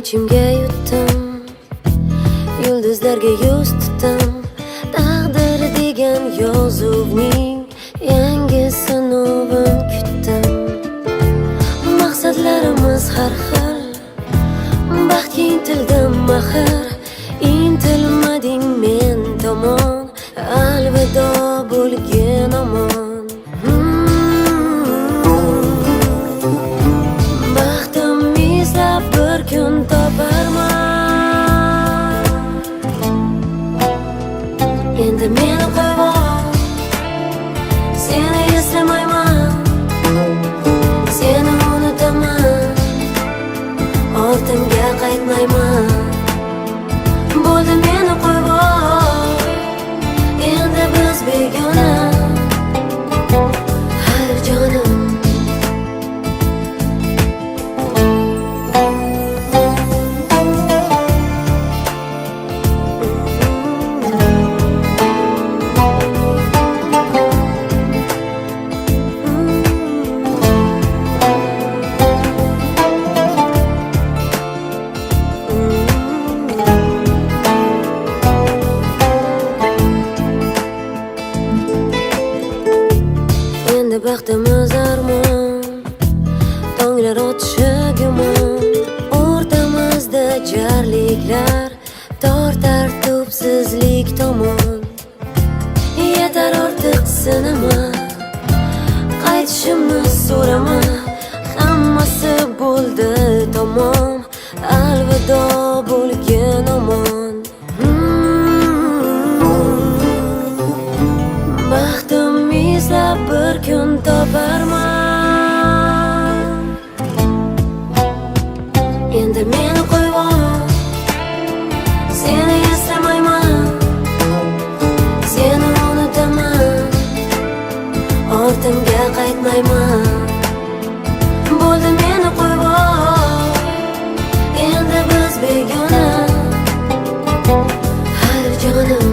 ichimga yutdim, yulduzlarga yuz tutdim. Taqdir degan yozuvning yangi sinovin kutdim. Maqsadlarimiz har xil, baxtga intildim axir. Intilmading men tomon, alvido bo'lgin omon. Baxtim izlab bir kun toparman. Endi meni qo'yvoy, seni eslamayman, seni unutaman, ortimga qaytmayman. Bo'ldi meni qo'yvoy, endi biz begona. Har jonim baxtimiz armon, tonglar otishi gumon. O'rtamizda jarliklar tortar tubsizlik tomon. Yetar ortiq sinama, qaytishimni so'rama. Hammasi bo'ldi tamom, alvido bo'lgin omon. Baxtim izlab bir kun toparman. Endi meni qo'yvoy, seni eslamayman, seni unutaman, ortimga qaytmayman. Bo'ldi meni qo'yvoy, endi biz begona. Har jonim